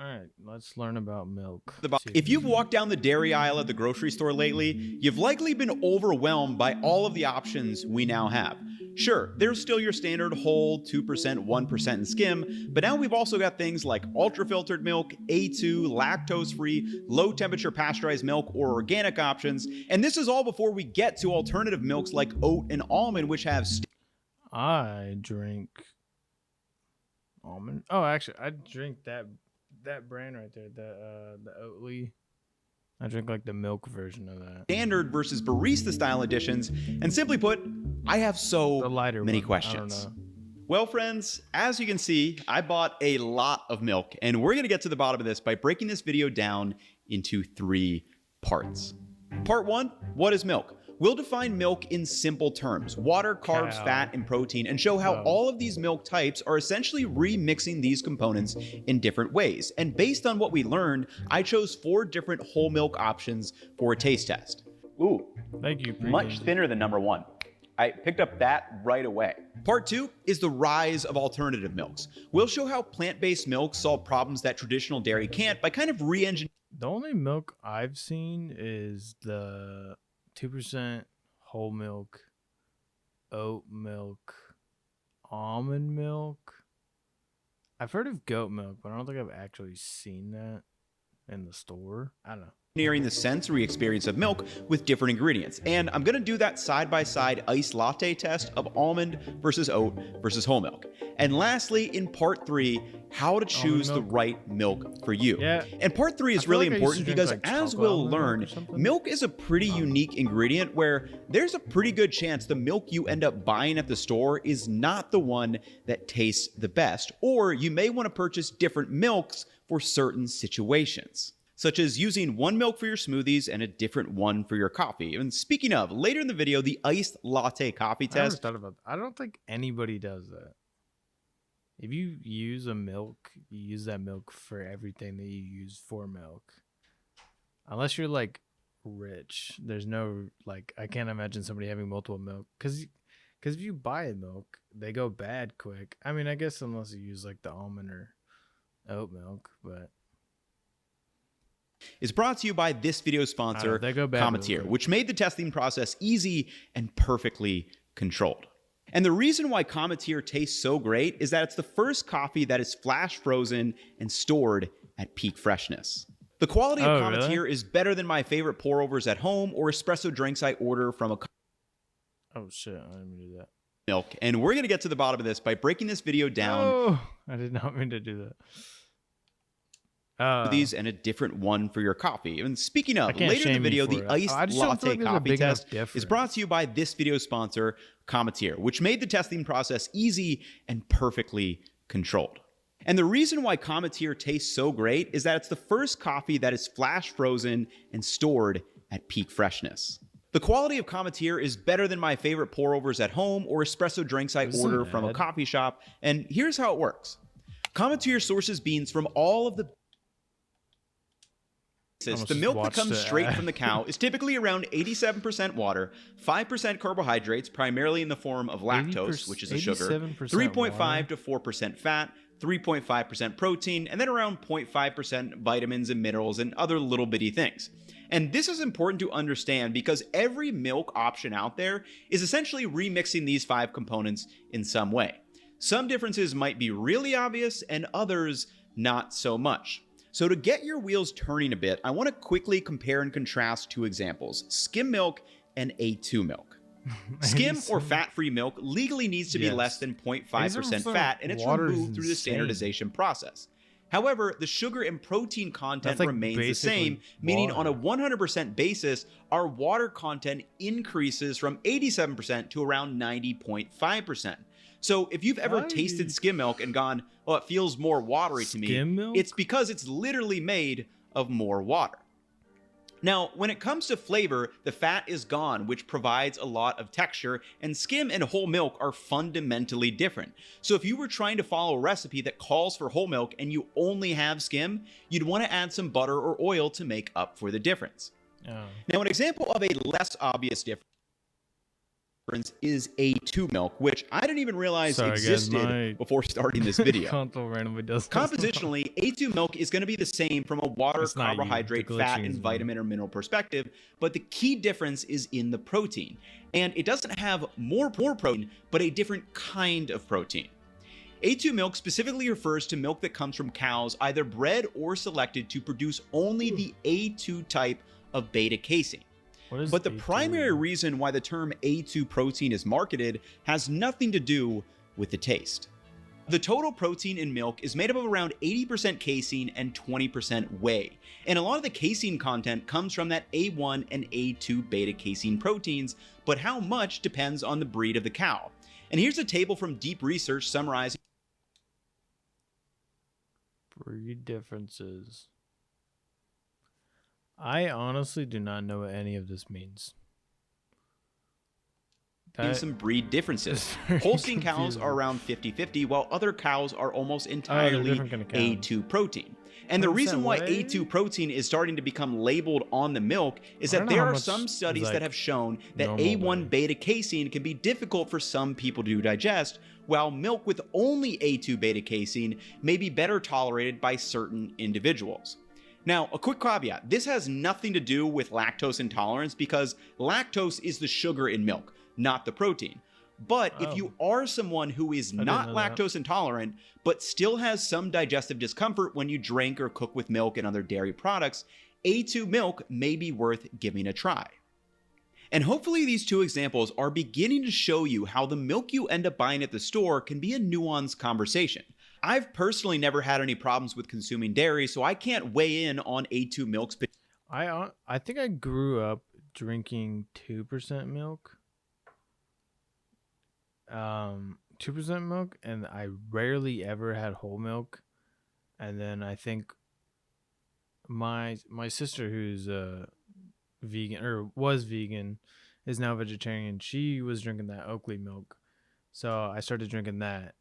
All right, let's learn about milk. If you've walked down the dairy aisle at the grocery store lately, you've likely been overwhelmed by all of the options we now have. Sure, there's still your standard whole 2%, 1% and skim, but now we've also got things like ultra-filtered milk, A2, lactose-free, low-temperature pasteurized milk, or organic options, and this is all before we get to alternative milks like oat and almond, which have I drink almond. Oh, actually, I drink that brand right there, the Oatly. I drink like the milk version of that. Standard versus barista style editions, and simply put, I have so many questions. Well, friends, as you can see, I bought a lot of milk, and we're going to get to the bottom of this by breaking this video down into 3 parts. Part 1, what is milk? We'll define milk in simple terms: water, carbs, fat, and protein, and show how all of these milk types are essentially remixing these components in different ways. And based on what we learned, I chose 4 different whole milk options for a taste test. Ooh, thank you. Much thinner than number 1. I picked up that right away. Part 2 is the rise of alternative milks. We'll show how plant-based milks solve problems that traditional dairy can't by kind of re-engineering. The only milk I've seen is the 2% whole milk, oat milk, almond milk. I've heard of goat milk, but I don't think I've actually seen that in the store. I don't know. The sensory experience of milk with different ingredients. And I'm going to do that side-by-side iced latte test of almond versus oat versus whole milk. And lastly, in part 3, how to choose the right milk for you. Yeah. And part 3 is really important because, like, as we'll learn, milk is a pretty unique ingredient where there's a pretty good chance the milk you end up buying at the store is not the one that tastes the best. Or you may want to purchase different milks for certain situations, such as using one milk for your smoothies and a different one for your coffee. And speaking of, later in the video, the iced latte coffee test. I don't think anybody does that. If you use a milk, you use that milk for everything that you use for milk. Unless you're like rich, there's no, like, I can't imagine somebody having multiple milk. Because if you buy a milk, they go bad quick. I mean, I guess unless you use like the almond or oat milk, but is brought to you by this video sponsor, Cometeer, which made the testing process easy and perfectly controlled. And the reason why Cometeer tastes so great is that it's the first coffee that is flash frozen and stored at peak freshness. The quality of Cometeer is better than my favorite pour overs at home or espresso drinks I order from a oh shit, I didn't mean to do that. Milk. And we're going to get to the bottom of this by breaking this video down. Oh, I did not mean to do that. These and a different one for your coffee. And speaking of, later in the video, the iced latte coffee test is brought to you by this video sponsor, Cometeer, which made the testing process easy and perfectly controlled. And the reason why Cometeer tastes so great is that it's the first coffee that is flash frozen and stored at peak freshness. The quality of Cometeer is better than my favorite pour overs at home or espresso drinks I order from a coffee shop. And here's how it works. Cometeer sources beans from all of the the milk that comes straight from the cow is typically around 87% water, 5% carbohydrates, primarily in the form of lactose, which is a sugar, 3.5 to 4% fat, 3.5% protein, and then around 0.5% vitamins and minerals and other little bitty things. And this is important to understand because every milk option out there is essentially remixing these 5 components in some way. Some differences might be really obvious and others not so much. So to get your wheels turning a bit, I want to quickly compare and contrast 2 examples: skim milk and A2 milk. Skim or fat-free milk legally needs to be less than 0.5% fat, and it's removed through the standardization process. However, the sugar and protein content remains the same, meaning on a 100% basis, our water content increases from 87% to around 90.5%. So if you've ever tasted skim milk and gone, oh, it feels more watery to me, it's because it's literally made of more water. Now, when it comes to flavor, the fat is gone, which provides a lot of texture, and skim and whole milk are fundamentally different. So if you were trying to follow a recipe that calls for whole milk and you only have skim, you'd want to add some butter or oil to make up for the difference. Now, an example of a less obvious difference is A2 milk, which I didn't even realize existed before starting this video. Compositionally, A2 milk is going to be the same from a water, carbohydrate, fat, and vitamin or mineral perspective, but the key difference is in the protein. And it doesn't have more protein, but a different kind of protein. A2 milk specifically refers to milk that comes from cows either bred or selected to produce only the A2 type of beta casein. But the primary reason why the term A2 protein is marketed has nothing to do with the taste. The total protein in milk is made up of around 80% casein and 20% whey, and a lot of the casein content comes from that A1 and A2 beta casein proteins, but how much depends on the breed of the cow. And here's a table from Deep Research summarizing breed differences. I honestly do not know what any of this means. Some breed differences. Holstein cows are around 50-50, while other cows are almost entirely A2 protein. And the reason why A2 protein is starting to become labeled on the milk is that there are some studies that have shown that A1 beta casein can be difficult for some people to digest, while milk with only A2 beta casein may be better tolerated by certain individuals. Now, a quick caveat, this has nothing to do with lactose intolerance because lactose is the sugar in milk, not the protein. But if you are someone who is not lactose intolerant, but still has some digestive discomfort when you drink or cook with milk and other dairy products, A2 milk may be worth giving a try. And hopefully these two examples are beginning to show you how the milk you end up buying at the store can be a nuanced conversation. I've personally never had any problems with consuming dairy, so I can't weigh in on A2 milks. I think I grew up drinking 2% milk. 2% milk, and I rarely ever had whole milk. And then I think my sister, who's vegan or was vegan, is now vegetarian. She was drinking that Oakley milk, so I started drinking that.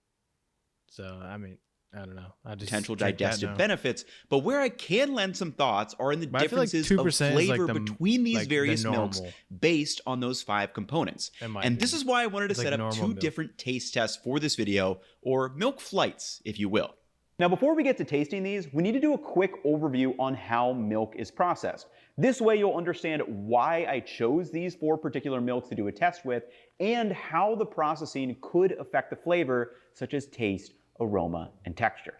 So I mean, I don't know. I just potential digestive benefits, but where I can lend some thoughts are in the differences of flavor between these various milks based on those 5 components. And this is why I wanted to set up 2 different taste tests for this video, or milk flights, if you will. Now, before we get to tasting these, we need to do a quick overview on how milk is processed. This way you'll understand why I chose these 4 particular milks to do a test with, and how the processing could affect the flavor, such as taste, aroma, and texture.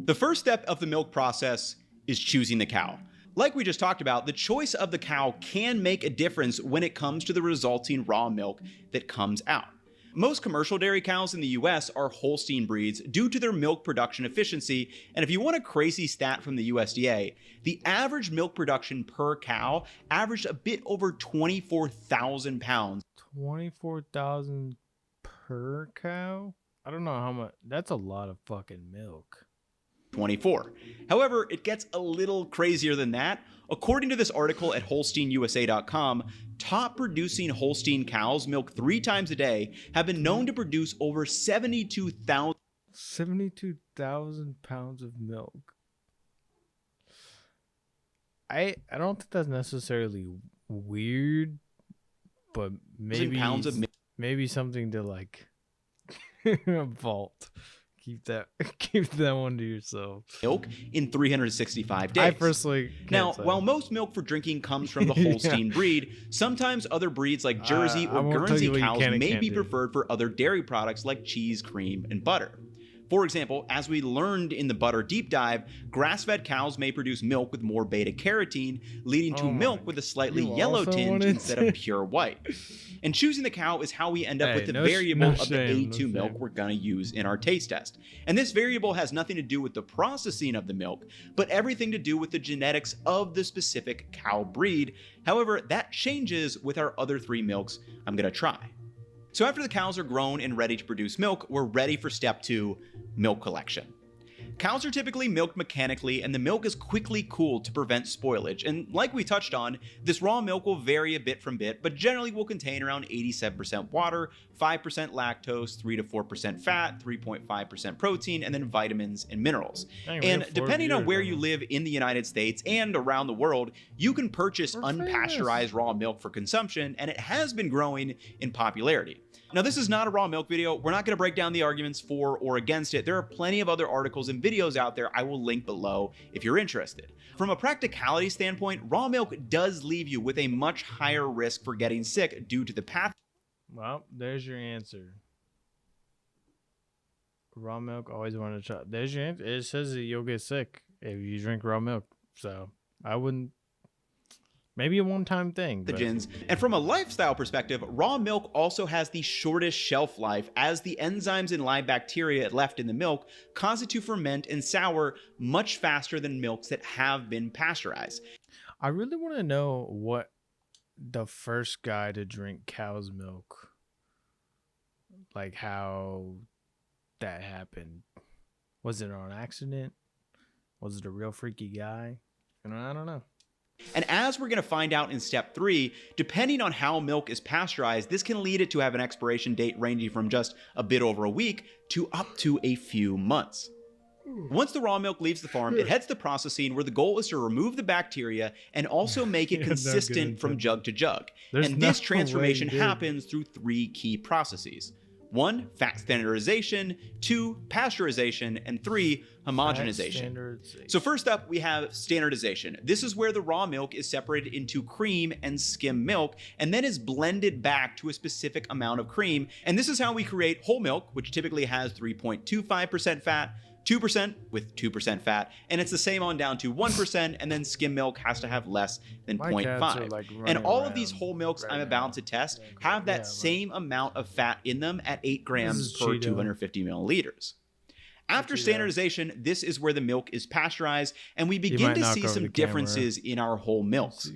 The first step of the milk process is choosing the cow. Like we just talked about, the choice of the cow can make a difference when it comes to the resulting raw milk that comes out. Most commercial dairy cows in the US are Holstein breeds due to their milk production efficiency, and if you want a crazy stat from the USDA, the average milk production per cow averaged a bit over 24,000 pounds. 24,000 per cow? I don't know how much. That's a lot of fucking milk. 24. However, it gets a little crazier than that. According to this article at HolsteinUSA.com, top producing Holstein cows milk 3 times a day have been known to produce over 72,000 pounds of milk. I don't think that's necessarily weird, but maybe pounds of milk. Maybe something to like vault. Keep that one to yourself. Milk in 365 days. I personally can't say. While most milk for drinking comes from the Holstein breed, sometimes other breeds like Jersey or Guernsey cows may be preferred for other dairy products like cheese, cream, and butter. For example, as we learned in the butter deep dive, grass-fed cows may produce milk with more beta-carotene, leading to milk with a slightly yellow tinge instead of pure white. And choosing the cow is how we end up with the variable of the A2 milk we're going to use in our taste test. And this variable has nothing to do with the processing of the milk, but everything to do with the genetics of the specific cow breed. However, that changes with our other 3 milks I'm going to try. So after the cows are grown and ready to produce milk, we're ready for step 2, milk collection. Cows are typically milked mechanically, and the milk is quickly cooled to prevent spoilage. And like we touched on, this raw milk will vary a bit from bit, but generally will contain around 87% water, 5% lactose, 3 to 4% fat, 3.5% protein, and then vitamins and minerals. And depending on where you live in the United States and around the world, you can purchase unpasteurized raw milk for consumption, and it has been growing in popularity. Now, this is not a raw milk video. We're not going to break down the arguments for or against it. There are plenty of other articles and videos out there I will link below if you're interested. From a practicality standpoint, raw milk does leave you with a much higher risk for getting sick due to the path. Well, there's your answer. Raw milk, always want to try. There's your answer. It says that you'll get sick if you drink raw milk. So I wouldn't. Maybe a one-time thing. And from a lifestyle perspective, raw milk also has the shortest shelf life, as the enzymes and live bacteria left in the milk cause it to ferment and sour much faster than milks that have been pasteurized. I really want to know what the first guy to drink cow's milk, like how that happened. Was it on accident? Was it a real freaky guy? I don't know. And as we're going to find out in step 3, depending on how milk is pasteurized, this can lead it to have an expiration date ranging from just a bit over a week to up to a few months. Once the raw milk leaves the farm, it heads to processing, where the goal is to remove the bacteria and also make it consistent from jug to jug. And this transformation happens through 3 key processes. 1, fat standardization, 2, pasteurization, and 3, homogenization. So first up, we have standardization. This is where the raw milk is separated into cream and skim milk, and then is blended back to a specific amount of cream. And this is how we create whole milk, which typically has 3.25% fat, 2% with 2% fat, and it's the same on down to 1%, and then skim milk has to have less than 0.5. And all of these whole milks I'm about to test have that same amount of fat in them at 8 grams per 250 milliliters. After standardization, this is where the milk is pasteurized, and we begin to see some differences in our whole milks.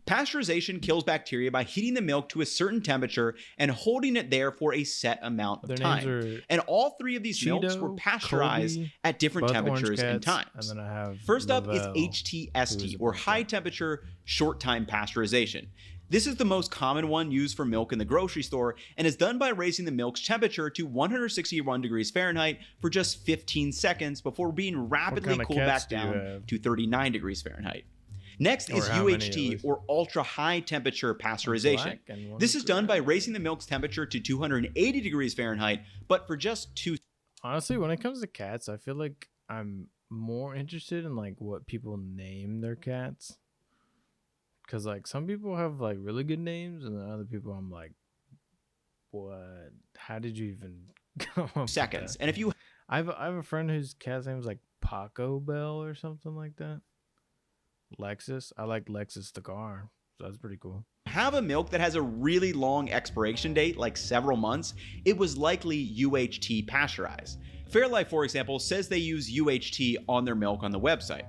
Pasteurization kills bacteria by heating the milk to a certain temperature and holding it there for a set amount of time. And all 3 of these milks were pasteurized at different temperatures and times. First up is HTST, or high temperature short time pasteurization. This is the most common one used for milk in the grocery store, and is done by raising the milk's temperature to 161 degrees Fahrenheit for just 15 seconds before being rapidly cooled back down to 39 degrees Fahrenheit. Next is UHT, or ultra high temperature pasteurization. This is done by raising the milk's temperature to 280 degrees Fahrenheit, but for just 2. Honestly, when it comes to cats, I feel like I'm more interested in like what people name their cats. Cause like some people have like really good names, and then other people I'm like, what? How did you even come up seconds? With that? And if you, I have a friend whose cat's name is like Paco Bell or something like that. Lexus. I like Lexus the car, so that's pretty cool. Have a milk that has a really long expiration date, like several months, it was likely UHT pasteurized. Fairlife, for example, says they use UHT on their milk on the website.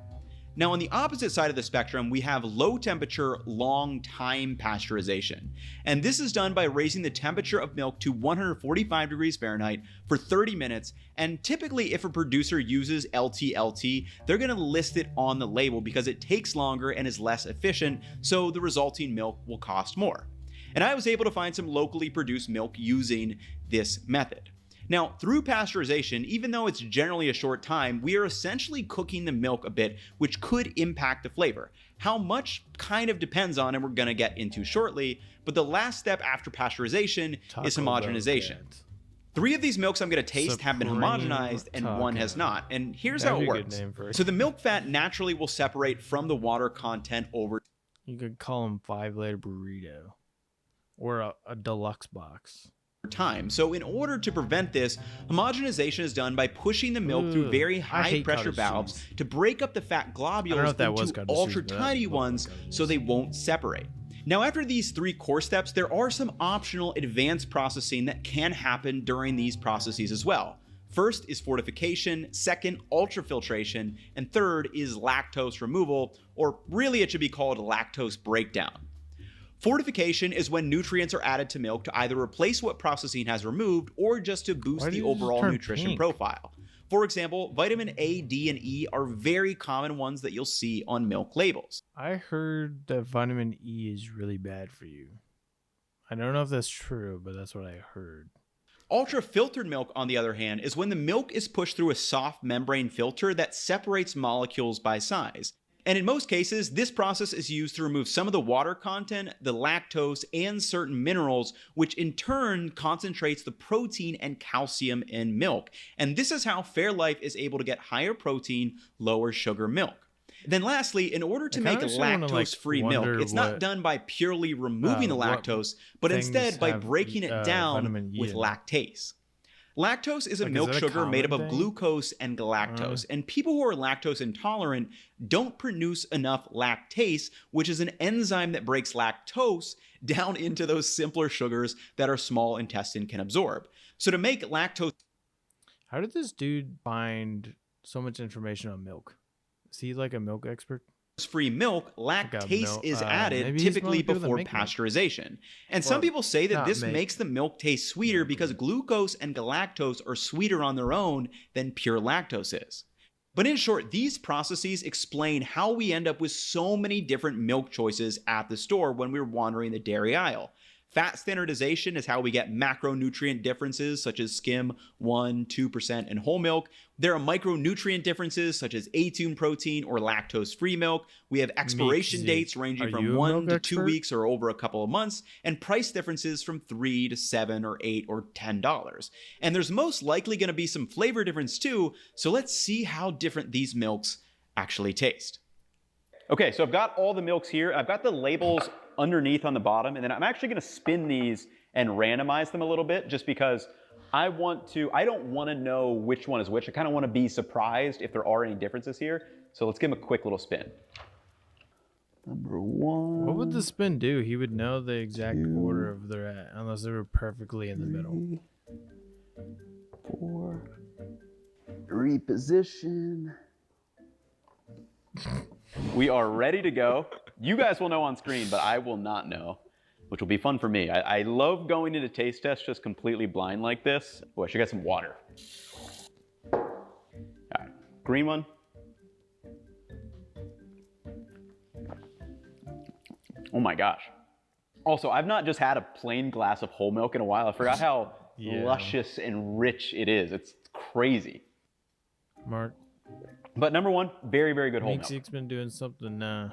Now, on the opposite side of the spectrum, we have low temperature, long time pasteurization. And this is done by raising the temperature of milk to 145 degrees Fahrenheit for 30 minutes. And typically, if a producer uses LTLT, they're going to list it on the label because it takes longer and is less efficient, so the resulting milk will cost more. And I was able to find some locally produced milk using this method. Now, through pasteurization, even though it's generally a short time, we are essentially cooking the milk a bit, which could impact the flavor. How much kind of depends on, and we're going to get into shortly, but the last step after pasteurization is homogenization. 3 of these milks I'm going to taste have been homogenized, and 1 has not. And here's how it works. So the milk fat naturally will separate from the water content over. You could call them 5-layer burrito or a deluxe box. Time. So in order to prevent this, homogenization is done by pushing the milk through very high pressure valves to break up the fat globules into ultra tiny ones so they won't separate. Now, after these 3 core steps, there are some optional advanced processing that can happen during these processes as well. First is fortification, second, ultrafiltration, and third is lactose removal, or really it should be called lactose breakdown. Fortification is when nutrients are added to milk to either replace what processing has removed or just to boost the overall nutrition profile. For example, vitamin A, D, and E are very common ones that you'll see on milk labels. I heard that vitamin E is really bad for you. I don't know if that's true, but that's what I heard. Ultra-filtered milk, on the other hand, is when the milk is pushed through a soft membrane filter that separates molecules by size. And in most cases, this process is used to remove some of the water content, the lactose, and certain minerals, which in turn concentrates the protein and calcium in milk. And this is how Fairlife is able to get higher protein, lower sugar milk. Then lastly, in order to make lactose-free milk, it's not done by purely removing the lactose, but instead by breaking it down with lactase. Lactose is a milk sugar made up of glucose and galactose, and people who are lactose intolerant don't produce enough lactase, which is an enzyme that breaks lactose down into those simpler sugars that our small intestine can absorb. So to make lactose... How did this dude find so much information on milk? Is he like a milk expert? Free milk, lactase is added typically before pasteurization. And some people say that this makes the milk taste sweeter because glucose and galactose are sweeter on their own than pure lactose is. But in short, these processes explain how we end up with so many different milk choices at the store when we're wandering the dairy aisle. Fat standardization is how we get macronutrient differences such as skim, 1%, 2%, and whole milk. There are micronutrient differences such as A-tune protein or lactose-free milk. We have expiration dates ranging from 1 to 2 weeks or over a couple of months, and price differences from $3 to $7 or $8 or $10. And there's most likely going to be some flavor difference too, so let's see how different these milks actually taste. Okay, so I've got all the milks here. I've got the labels underneath on the bottom, and then I'm actually going to spin these and randomize them a little bit just because I don't want to know which one is which. I kind of want to be surprised if there are any differences here. So let's give them a quick little spin. Number 1. What would the spin do? He would know the exact order of they're at unless they were perfectly in the middle. 4. Reposition. We are ready to go. You guys will know on screen, but I will not know, which will be fun for me. I love going into taste tests just completely blind like this. Oh, I should get some water. All right, green one. Oh my gosh. Also, I've not just had a plain glass of whole milk in a while. I forgot how luscious and rich it is. It's crazy. Mark. But number 1, very, very good whole milk. Meek's been doing something,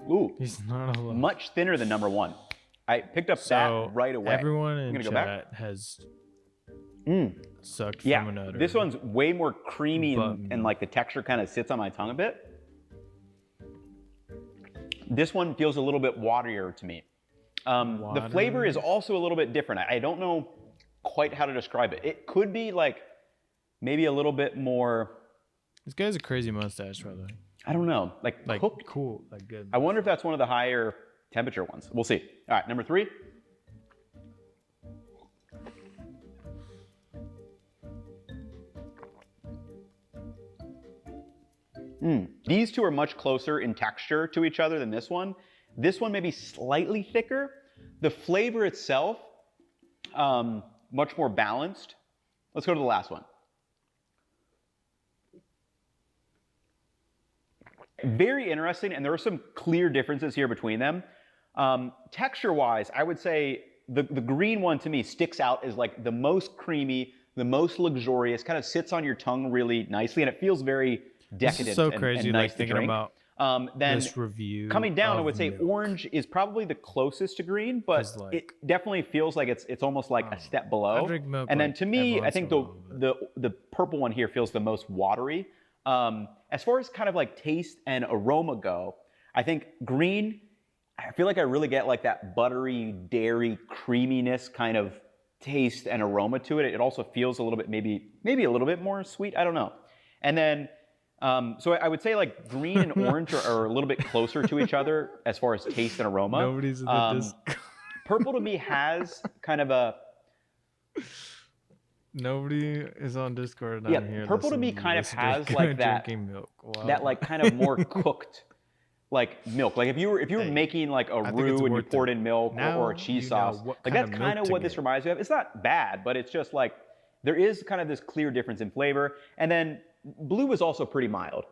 Ooh, he's not allowed. Much thinner than number 1. I picked up that right away. Everyone in chat has sucked from an udder. This one's way more creamy and like the texture kind of sits on my tongue a bit. This one feels a little bit waterier to me. The flavor is also a little bit different. I don't know quite how to describe it. It could be like maybe a little bit more. This guy's a crazy mustache, by the way. I don't know, like cooked. Cool, like good. I wonder if that's one of the higher temperature ones. We'll see. All right, number 3. These two are much closer in texture to each other than this one. This one may be slightly thicker. The flavor itself, much more balanced. Let's go to the last one. Very interesting, and there are some clear differences here between them. Texture-wise, I would say the green one to me sticks out as like the most creamy, the most luxurious, kind of sits on your tongue really nicely, and it feels very decadent so crazy, and nice like, thinking to drink. About then this review coming down, I would say orange is probably the closest to green, but it definitely feels like it's almost like a step below. And then to me, I think the purple one here feels the most watery. As far as kind of like taste and aroma go, I think green, I feel like I really get like that buttery, dairy creaminess kind of taste and aroma to it. It also feels a little bit, maybe a little bit more sweet. I don't know. And then, so I would say like green and orange are a little bit closer to each other as far as taste and aroma. Nobody's in the Discord. Purple to me has kind of a... Nobody is on Discord. Yeah, purple to me kind of has like that, milk. Wow. that like kind of more cooked like milk. Like if you were making like a roux and you poured in milk or a cheese sauce, like that's kind of what this reminds me of. It's not bad, but it's just like there is kind of this clear difference in flavor. And then blue is also pretty mild.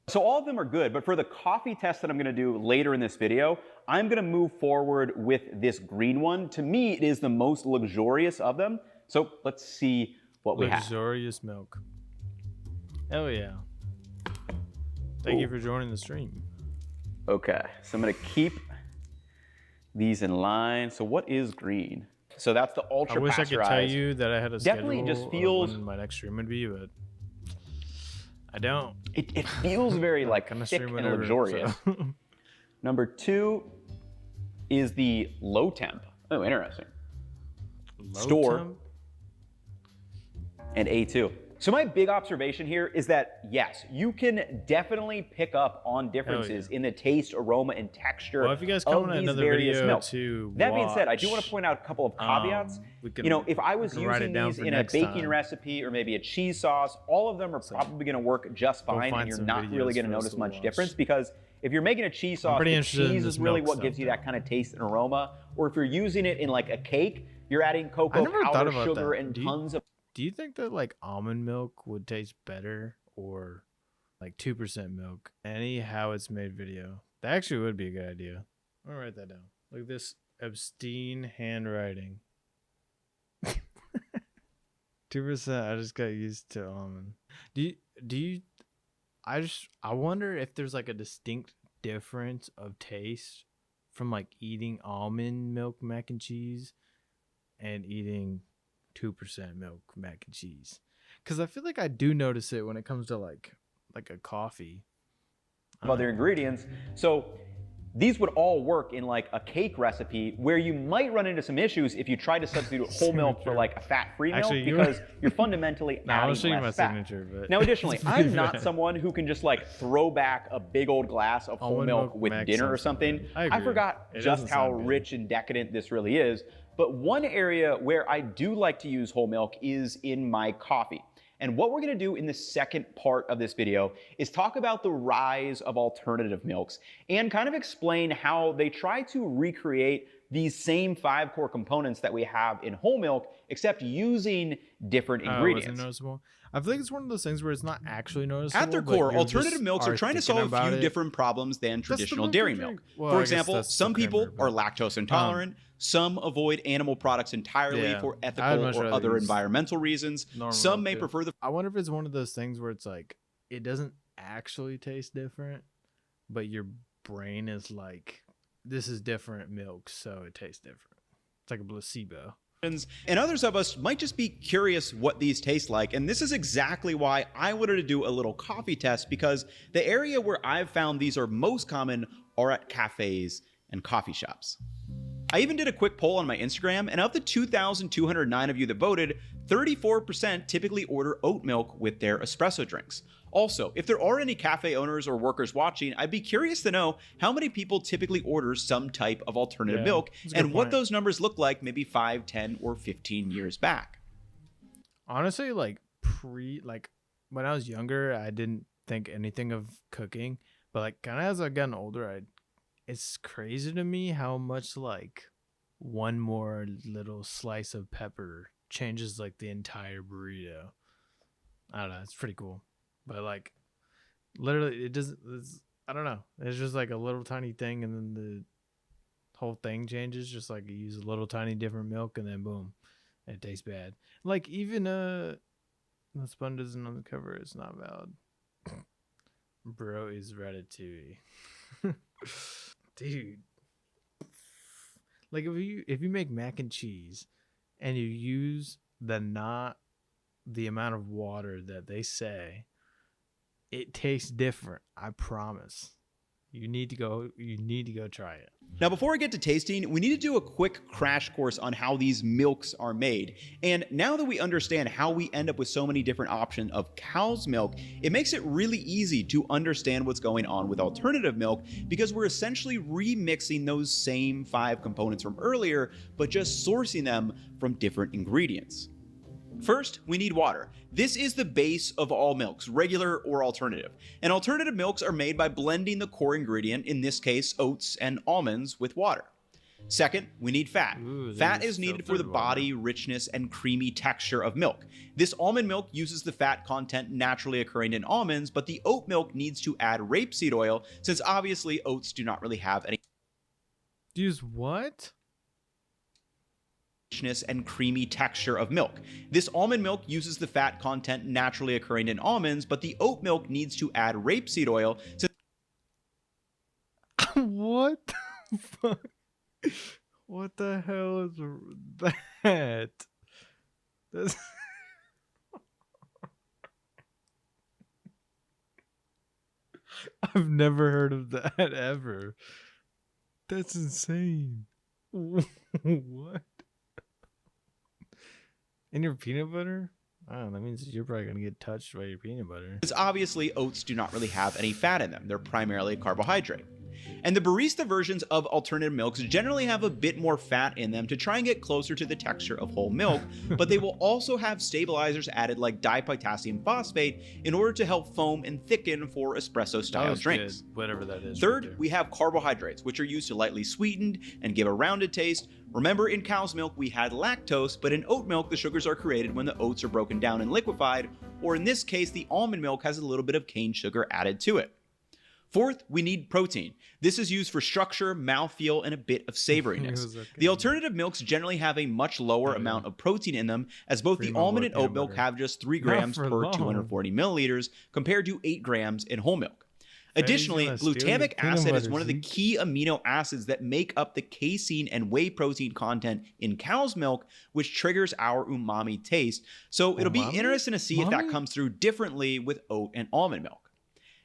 So all of them are good, but for the coffee test that I'm gonna do later in this video, I'm gonna move forward with this green one. To me, it is the most luxurious of them. So let's see what we have. Luxurious milk. Hell yeah. Thank you for joining the stream. Okay, so I'm gonna keep these in line. So what is green? So that's the ultra I wish pasteurized. I could tell you that I had a Definitely schedule just feels, of when my next stream would be, but I don't. It feels very like thick and luxurious. So. Number 2 is the low temp. Oh, interesting. Low Store temp? and A2. So my big observation here is that, yes, you can definitely pick up on differences in the taste, aroma, and texture well, if you guys of come on these another various video milks. to That watch, being said, I do want to point out a couple of caveats. You know, if I was using these in a baking recipe or maybe a cheese sauce, all of them are probably going to work just fine, and you're not really going to notice much difference, because if you're making a cheese sauce, the cheese is really what gives you that kind of taste and aroma. Or if you're using it in like a cake, you're adding cocoa powder, sugar, and tons of... Do you think that like almond milk would taste better, or like 2% milk? Any how it's made video. That actually would be a good idea. I'm gonna write that down. Look at this obscene handwriting. 2%. I just got used to almond. Do you I wonder if there's like a distinct difference of taste from like eating almond milk mac and cheese and eating 2% milk mac and cheese, because I feel like I do notice it when it comes to like a coffee. Other ingredients. So these would all work in like a cake recipe, where you might run into some issues if you try to substitute whole milk for like a fat-free milk, because you're fundamentally adding less fat. But now, additionally, I'm not someone who can just like throw back a big old glass of whole milk with dinner or something. I forgot just how rich and decadent this really is. But one area where I do like to use whole milk is in my coffee. And what we're gonna do in the second part of this video is talk about the rise of alternative milks and kind of explain how they try to recreate these same 5 core components that we have in whole milk, except using different ingredients. Was it noticeable? I feel like it's one of those things where it's not actually noticeable. At their core, alternative milks are trying to solve a few different problems than traditional dairy milk. Well, for example, some people are lactose intolerant. Some avoid animal products entirely for ethical or other environmental reasons. Some may prefer the... I wonder if it's one of those things where it's like, it doesn't actually taste different, but your brain is like, this is different milk, so it tastes different. It's like a placebo. And others of us might just be curious what these taste like, and this is exactly why I wanted to do a little coffee test, because the area where I've found these are most common are at cafes and coffee shops. I even did a quick poll on my Instagram, and of the 2,209 of you that voted, 34% typically order oat milk with their espresso drinks. Also, if there are any cafe owners or workers watching, I'd be curious to know how many people typically order some type of alternative milk, and what those numbers look like maybe 5, 10, or 15 years back. Honestly, like when I was younger, I didn't think anything of cooking, but like kind of as I've gotten older, it's crazy to me how much like one more little slice of pepper changes like the entire burrito. I don't know. It's pretty cool. But like literally I don't know. It's just like a little tiny thing, and then the whole thing changes. Just like you use a little tiny different milk, and then boom, it tastes bad. Like even the sponge isn't on the cover. It's not valid. Bro is Ratatouille. Dude, like if you make mac and cheese and you use not the amount of water that they say, it tastes different. I promise. You need to go try it. Now, before I get to tasting, we need to do a quick crash course on how these milks are made. And now that we understand how we end up with so many different options of cow's milk, it makes it really easy to understand what's going on with alternative milk, because we're essentially remixing those same 5 components from earlier, but just sourcing them from different ingredients. First, we need water. This is the base of all milks, regular or alternative. And alternative milks are made by blending the core ingredient, in this case oats and almonds, with water. Second, we need fat. Ooh, Fat is needed for the body, richness, and creamy texture of milk. This almond milk uses the fat content naturally occurring in almonds, but the oat milk needs to add rapeseed oil since obviously oats do not really have any use what? Richness and creamy texture of milk. This almond milk uses the fat content naturally occurring in almonds, but the oat milk needs to add rapeseed oil since what the fuck? What the hell is that? That's I've never heard of that ever. That's insane. What? In your peanut butter? Oh, that means you're probably gonna get touched by your peanut butter. Because obviously oats do not really have any fat in them. They're primarily a carbohydrate. And the barista versions of alternative milks generally have a bit more fat in them to try and get closer to the texture of whole milk, but they will also have stabilizers added like dipotassium phosphate in order to help foam and thicken for espresso style drinks. Good. Whatever that is. Third, right we have carbohydrates, which are used to lightly sweeten and give a rounded taste. Remember, in cow's milk we had lactose, but in oat milk the sugars are created when the oats are broken down and liquefied, or in this case the almond milk has a little bit of cane sugar added to it. Fourth, we need protein. This is used for structure, mouthfeel, and a bit of savoriness. Okay. The alternative milks generally have a much lower amount of protein in them, as both the almond and oat milk have just 3 grams per 240 milliliters compared to 8 grams in whole milk. Additionally, glutamic acid is one of the key amino acids that make up the casein and whey protein content in cow's milk, which triggers our umami taste. So it'll be interesting to see if that comes through differently with oat and almond milk.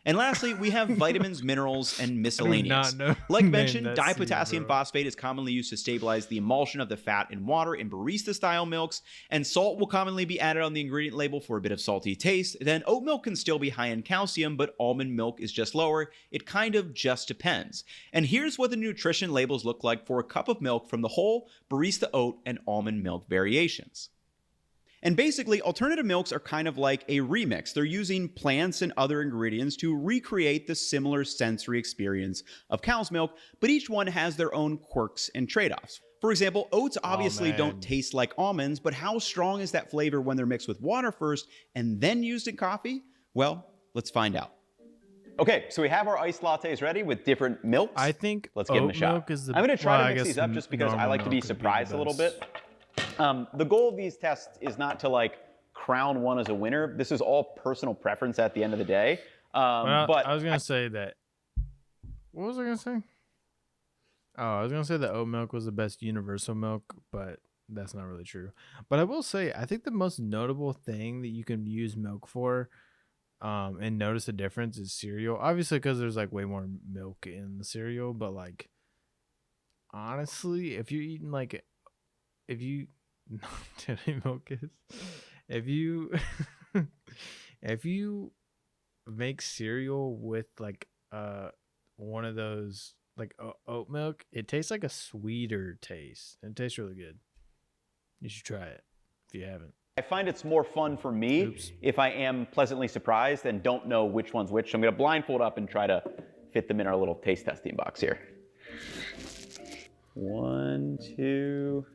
And lastly, we have vitamins, minerals, and miscellaneous. Like mentioned, dipotassium phosphate is commonly used to stabilize the emulsion of the fat in water in barista-style milks, and salt will commonly be added on the ingredient label for a bit of salty taste. Then oat milk can still be high in calcium, but almond milk is just lower. It kind of just depends. And here's what the nutrition labels look like for a cup of milk from the whole, barista oat, and almond milk variations. And basically, alternative milks are kind of like a remix. They're using plants and other ingredients to recreate the similar sensory experience of cow's milk, but each one has their own quirks and trade-offs. For example, oats obviously don't taste like almonds, but how strong is that flavor when they're mixed with water first and then used in coffee? Well, let's find out. Okay, so we have our iced lattes ready with different milks. I think let's give them a shot. I'm going to try to mix these up just because I like to be surprised a little bit. The goal of these tests is not to like crown one as a winner. This is all personal preference at the end of the day. But I was going to say that. What was I going to say? Oh, I was going to say that oat milk was the best universal milk, but that's not really true. But I will say, I think the most notable thing that you can use milk for and notice a difference is cereal. Obviously, because there's like way more milk in the cereal, but like honestly, if you're eating like, if you milk is, if you if you make cereal with like one of those like oat milk, it tastes like a sweeter taste. It tastes really good. You should try it if you haven't. I find it's more fun for me if I am pleasantly surprised and don't know which one's which. So I'm going to blindfold up and try to fit them in our little taste testing box here. 1, 2.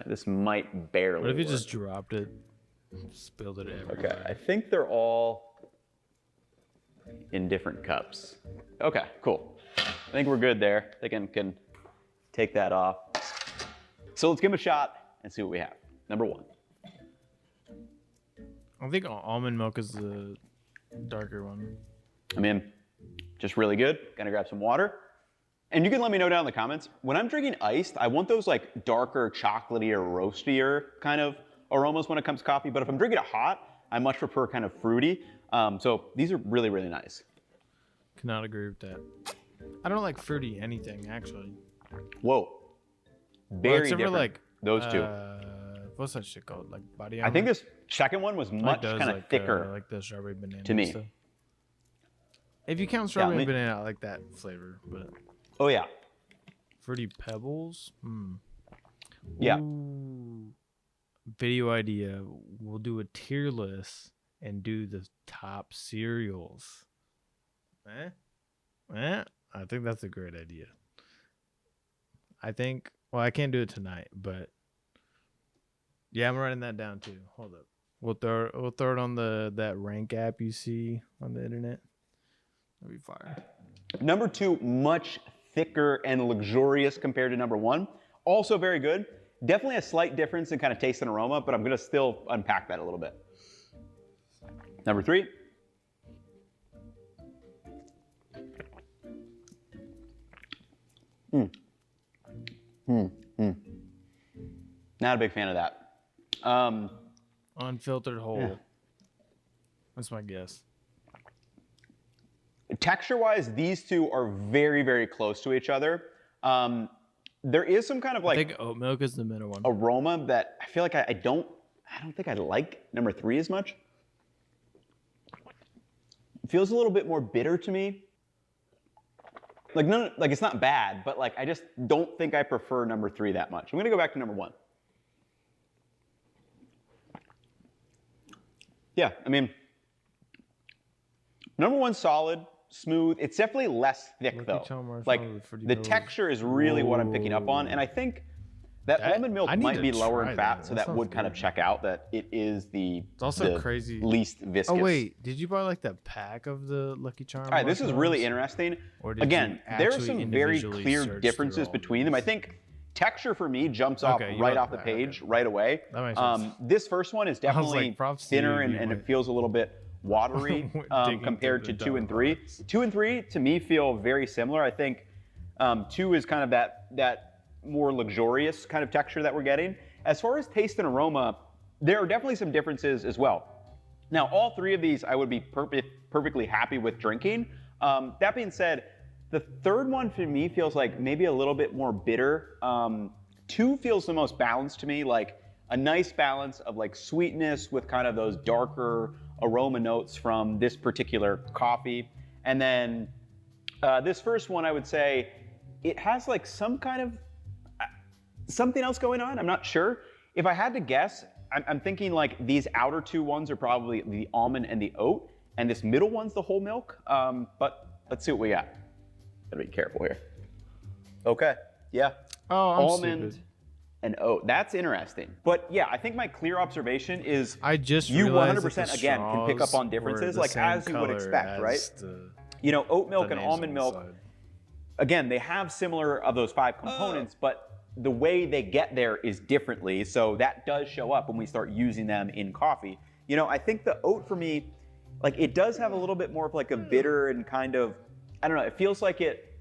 This might barely What if you work. just dropped it, spilled it everywhere? Okay, I think they're all in different cups. Okay, cool. I think we're good there. I think I can take that off. So let's give them a shot and see what we have. Number 1. I think almond milk is the darker one. I'm in. Just really good. Gonna grab some water. And you can let me know down in the comments. When I'm drinking iced, I want those like darker, chocolatey or roastier kind of aromas when it comes to coffee. But if I'm drinking it hot, I much prefer kind of fruity. So these are really, really nice. Cannot agree with that. I don't like fruity anything, actually. Whoa. Very different. Like, those two. What's that shit called? Like body armor? I think this second one was much kind of thicker. Like the strawberry banana to me. Stuff. If you count strawberry banana, I like that flavor. But oh yeah. Fruity Pebbles. Yeah. Ooh. Video idea. We'll do a tier list and do the top cereals. I think that's a great idea. I think. Well, I can't do it tonight, but yeah, I'm writing that down too. Hold up. We'll throw it on that rank app you see on the internet. That'd be fire. Number 2, much thicker and luxurious compared to number 1. Also very good. Definitely a slight difference in kind of taste and aroma, but I'm going to still unpack that a little bit. Number 3. Not a big fan of that. Unfiltered whole. Yeah. That's my guess. Texture-wise, these two are very, very close to each other. There is some kind of like I think oat milk is the middle one. Aroma that I feel like I don't think I like number 3 as much. It feels a little bit more bitter to me. Like it's not bad, but like I just don't think I prefer number 3 that much. I'm gonna go back to number 1. Yeah, I mean, number 1's solid, smooth. It's definitely less thick though. Like the texture is really what I'm picking up on, and I think that almond milk might be lower in fat, so that would kind of check out that it is the crazy least viscous. Oh wait, did you buy like the pack of the Lucky Charms? All right, this is really interesting. Again, there are some very clear differences between them. I think texture for me jumps off right off the page right away. That makes sense. This first one is definitely thinner and it feels a little bit watery compared to 2 and 3. 2 and 3 to me feel very similar. I think 2 is kind of that more luxurious kind of texture that we're getting. As far as taste and aroma, there are definitely some differences as well. Now, all 3 of these I would be perfectly happy with drinking. That being said, the third one for me feels like maybe a little bit more bitter. 2 feels the most balanced to me, like a nice balance of like sweetness with kind of those darker aroma notes from this particular coffee. And then this first one, I would say it has like some kind of something else going on. I'm not sure. If I had to guess, I'm thinking like these outer 2 ones are probably the almond and the oat, and this middle one's the whole milk. But let's see what we got. Gotta be careful here. Okay, yeah. Oh, I'm almond stupid. And oat. That's interesting. But yeah, I think my clear observation is I just you realized 100% again can pick up on differences, like as you would expect, right? You know, oat milk and almond milk. Again, they have similar of those 5 components, but the way they get there is differently. So that does show up when we start using them in coffee. You know, I think the oat for me, like it does have a little bit more of like a bitter and kind of, I don't know, it feels like it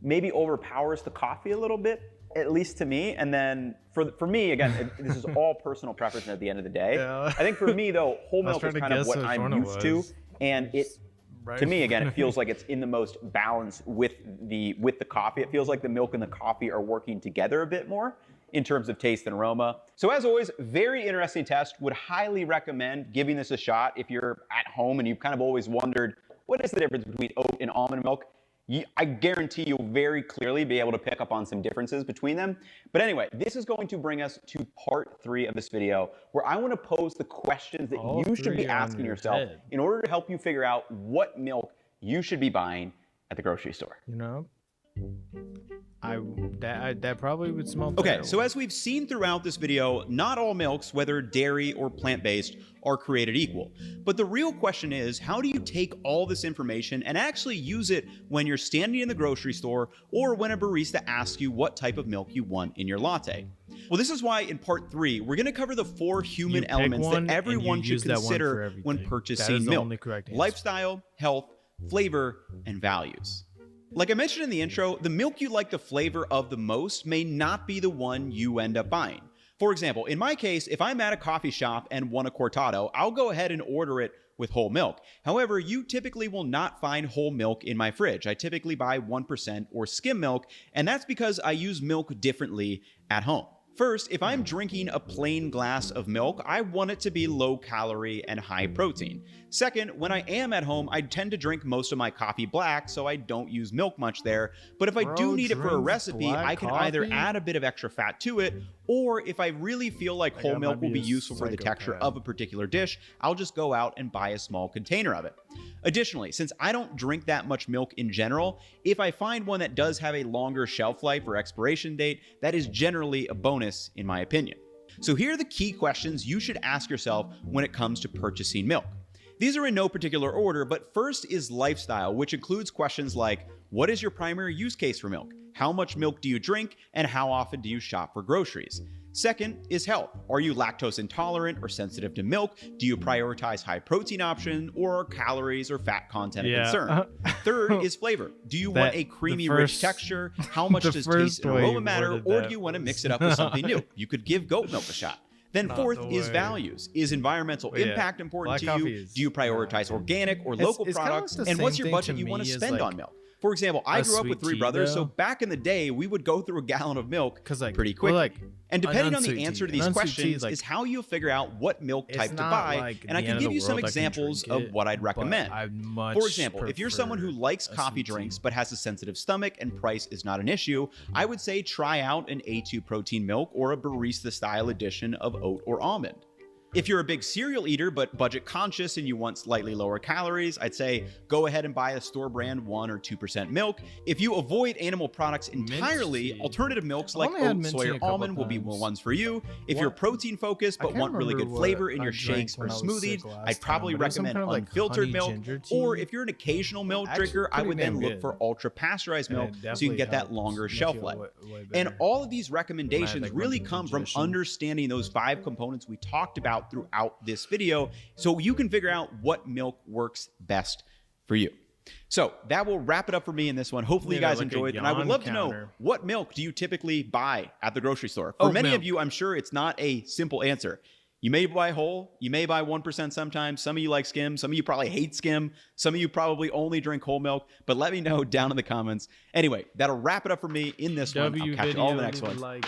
maybe overpowers the coffee a little bit, at least to me. And then for me, again, this is all personal preference at the end of the day. Yeah. I think for me though, whole milk is kind of what I'm used to. And it, to me, again, it feels like it's in the most balance with the coffee. It feels like the milk and the coffee are working together a bit more in terms of taste and aroma. So as always, very interesting test. Would highly recommend giving this a shot if you're at home and you've kind of always wondered, what is the difference between oat and almond milk? I guarantee you'll very clearly be able to pick up on some differences between them. But anyway, this is going to bring us to part 3 of this video, where I want to pose the questions that you should be asking yourself in order to help you figure out what milk you should be buying at the grocery store. You know, that probably would smell terrible. Okay, so as we've seen throughout this video, not all milks, whether dairy or plant-based, are created equal. But the real question is, how do you take all this information and actually use it when you're standing in the grocery store or when a barista asks you what type of milk you want in your latte? Well, this is why in part 3, we're going to cover the 4 human elements that everyone should consider when purchasing milk: lifestyle, health, flavor, and values. Like I mentioned in the intro, the milk you like the flavor of the most may not be the one you end up buying. For example, in my case, if I'm at a coffee shop and want a cortado, I'll go ahead and order it with whole milk. However, you typically will not find whole milk in my fridge. I typically buy 1% or skim milk, and that's because I use milk differently at home. First, if I'm drinking a plain glass of milk, I want it to be low calorie and high protein. Second, when I am at home, I tend to drink most of my coffee black, so I don't use milk much there. But if I do need it for a recipe, I can either add a bit of extra fat to it, Or if I really feel like whole milk will be useful for the texture of a particular dish, I'll just go out and buy a small container of it. Additionally, since I don't drink that much milk in general, if I find one that does have a longer shelf life or expiration date, that is generally a bonus in my opinion. So here are the key questions you should ask yourself when it comes to purchasing milk. These are in no particular order, but first is lifestyle, which includes questions like, what is your primary use case for milk? How much milk do you drink? And how often do you shop for groceries? Second is health. Are you lactose intolerant or sensitive to milk? Do you prioritize high protein option or calories or fat content a concern? Third is flavor. Do you want a creamy, rich texture? How much does taste and aroma matter? Or do you want to mix it up with something new? You could give goat milk a shot. Then fourth is values. Is environmental impact important to you? Do you prioritize organic or local products? And what's your budget you want to spend on milk? For example, I grew up with 3 brothers, so back in the day, we would go through a gallon of milk pretty quickly. And depending on the answer to these questions is how you figure out what milk type to buy, and I can give you some examples of what I'd recommend. For example, if you're someone who likes coffee drinks but has a sensitive stomach and price is not an issue, I would say try out an A2 protein milk or a barista-style edition of oat or almond. If you're a big cereal eater but budget conscious and you want slightly lower calories, I'd say go ahead and buy a store brand 1 or 2% milk. If you avoid animal products entirely, alternative milks like oat, soy, or almond will be the ones for you. If you're protein focused but want really good flavor in your shakes or smoothies, I'd probably recommend unfiltered milk. Or if you're an occasional milk drinker, I would then look for ultra pasteurized milk so you can get that longer shelf life. And all of these recommendations really come from understanding those 5 components we talked about throughout this video, so you can figure out what milk works best for you. So that will wrap it up for me in this one. Hopefully you guys enjoyed, and I would love to know, what milk do you typically buy at the grocery store? For many of you, I'm sure it's not a simple answer. You may buy whole, you may buy 1% sometimes. Some of you like skim, some of you probably hate skim, some of you probably only drink whole milk, but let me know down in the comments. Anyway, that'll wrap it up for me in this one. I'll catch you all in the next one.